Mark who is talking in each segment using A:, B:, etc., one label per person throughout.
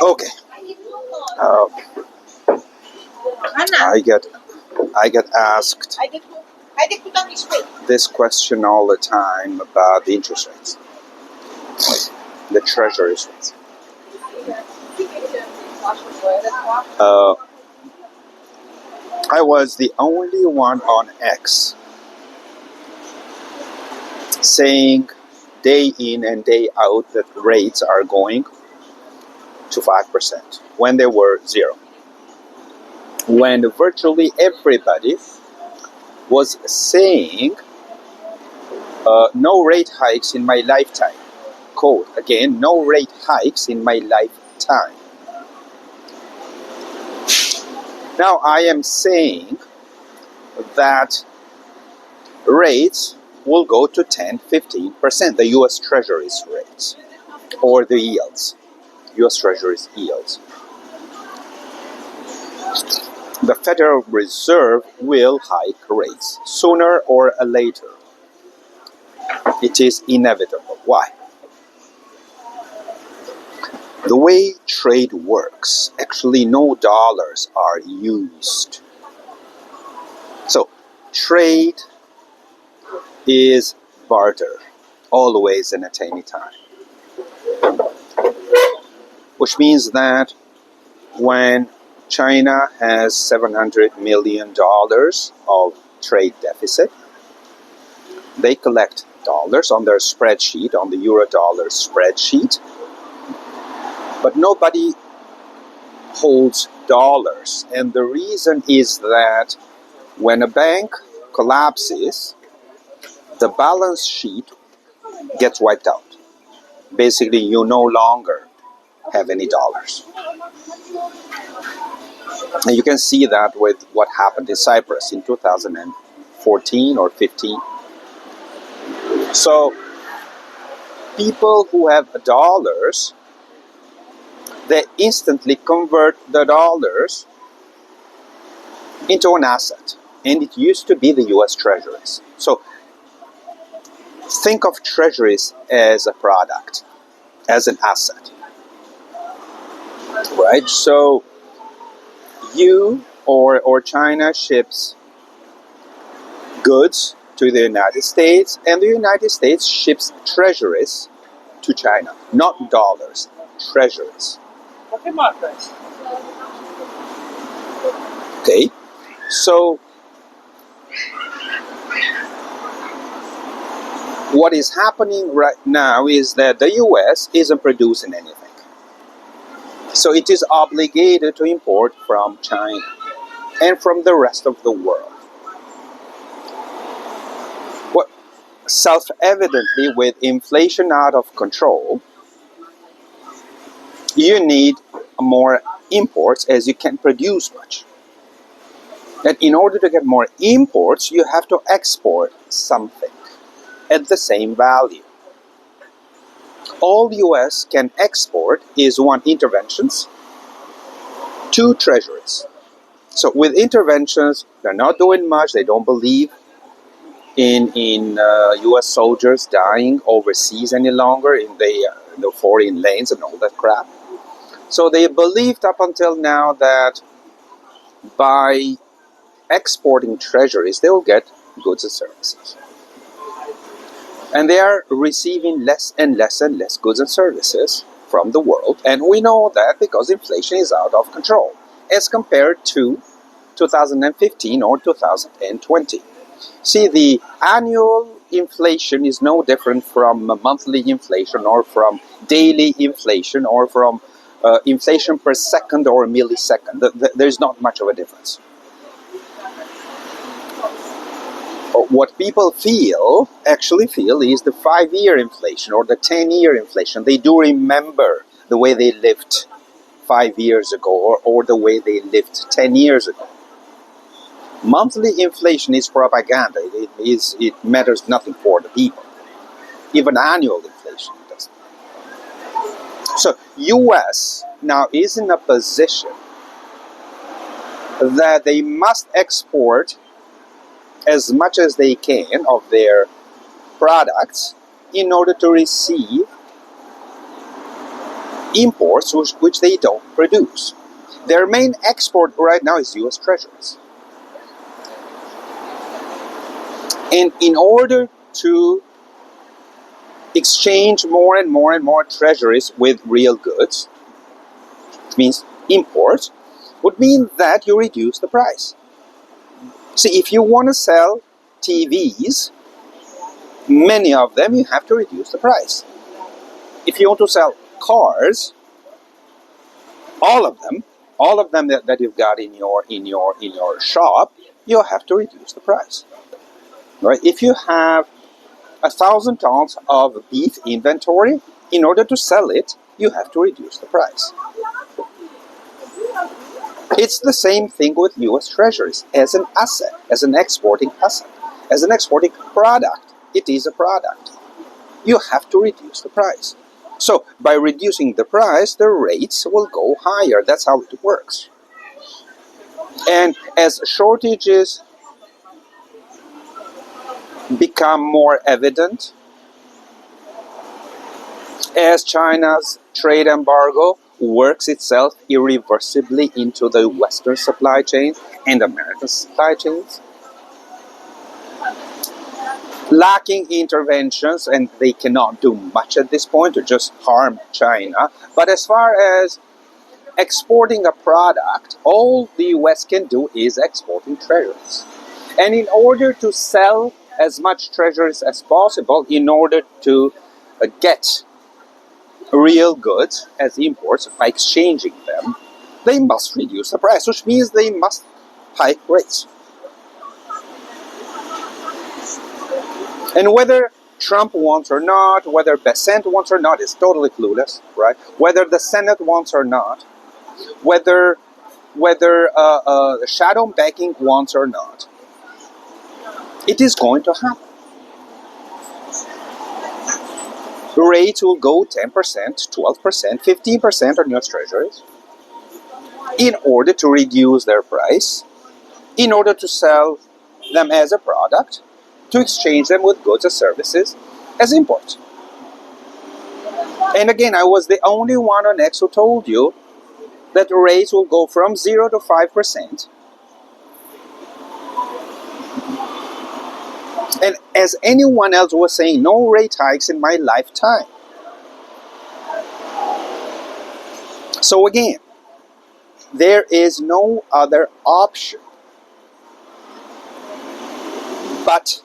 A: Okay. Uh, I get asked this question all the time about the interest rates, the Treasuries rates. Uh, I was the only one on X saying day in and day out that rates are going to 5% when they were zero. When virtually everybody was saying no rate hikes in my lifetime. Quote again, no rate hikes in my lifetime. Now I am saying that rates will go to 10-15%, the US Treasuries rates, or the yields, US Treasuries yields. The Federal Reserve will hike rates sooner or later. It is inevitable. Why? The way trade works, actually no dollars are used. So trade is barter, always and at any time. Which means that when China has $700 million of trade deficit, they collect dollars on their spreadsheet, on the euro-dollar spreadsheet, but nobody holds dollars. And the reason is that when a bank collapses, the balance sheet gets wiped out. Basically, you no longer have any dollars. And you can see that with what happened in Cyprus in 2014 or 15. So people who have dollars, they instantly convert the dollars into an asset. And it used to be the US Treasuries. So think of Treasuries as a product, as an asset. Right? So you or China ships goods to the United States, and the United States ships treasuries to China. Not dollars, treasuries. Okay? So what is happening right now is that the US isn't producing anything. So it is obligated to import from China and from the rest of the world. Well, self-evidently, with inflation out of control, you need more imports as you can't produce much. And in order to get more imports, you have to export something at the same value. All the US can export is one, interventions, two, treasuries. So with interventions, they're not doing much. They don't believe in US soldiers dying overseas any longer in the foreign lanes and all that crap. So they believed up until now that by exporting treasuries, they will get goods and services. And they are receiving less and less and less goods and services from the world. And we know that because inflation is out of control as compared to 2015 or 2020. See, the annual inflation is no different from monthly inflation or from daily inflation or from inflation per second or millisecond. There's not much of a difference. What people actually feel, is the 5-year inflation or the 10-year inflation. They do remember the way they lived 5 years ago or the way they lived 10 years ago. Monthly inflation is propaganda. It matters nothing for the people. Even annual inflation doesn't. So US now is in a position that they must export as much as they can of their products in order to receive imports which they don't produce. Their main export right now is US Treasuries. And in order to exchange more and more and more treasuries with real goods, which means imports, would mean that you reduce the price. See, if you want to sell TVs, many of them, you have to reduce the price. If you want to sell cars, all of them that you've got in your shop, you have to reduce the price. Right? If you have 1,000 tons of beef inventory, in order to sell it, you have to reduce the price. It's the same thing with US Treasuries as an asset, as an exporting asset, as an exporting product. It is a product. You have to reduce the price. So by reducing the price, the rates will go higher. That's how it works. And as shortages become more evident, as China's trade embargo works itself irreversibly into the Western supply chain and American supply chains, lacking interventions, and they cannot do much at this point to just harm China. But as far as exporting a product, all the US can do is exporting treasuries. And in order to sell as much treasuries as possible, in order to get real goods as imports by exchanging them, they must reduce the price, which means they must hike rates. And whether Trump wants or not, whether Besant wants or not, is totally clueless, right? Whether the Senate wants or not, whether shadow banking wants or not, it is going to happen. The rates will go 10%, 12%, 15% on US treasuries in order to reduce their price, in order to sell them as a product, to exchange them with goods or services as imports. And again, I was the only one on X who told you that the rates will go from 0 to 5%. And as anyone else was saying, no rate hikes in my lifetime. So again, there is no other option but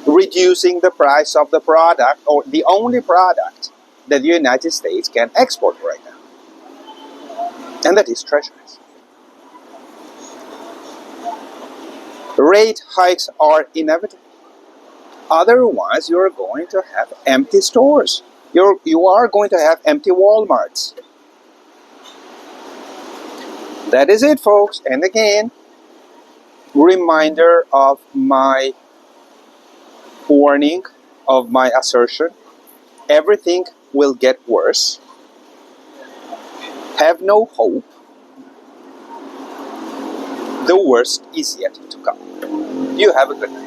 A: reducing the price of the product, or the only product that the United States can export right now, and that is treasuries. Rate hikes are inevitable. Otherwise, you're going to have empty stores. You are going to have empty Walmarts. That is it, folks. And again, reminder of my warning, of my assertion. Everything will get worse. Have no hope. The worst is yet to come. You have a good night.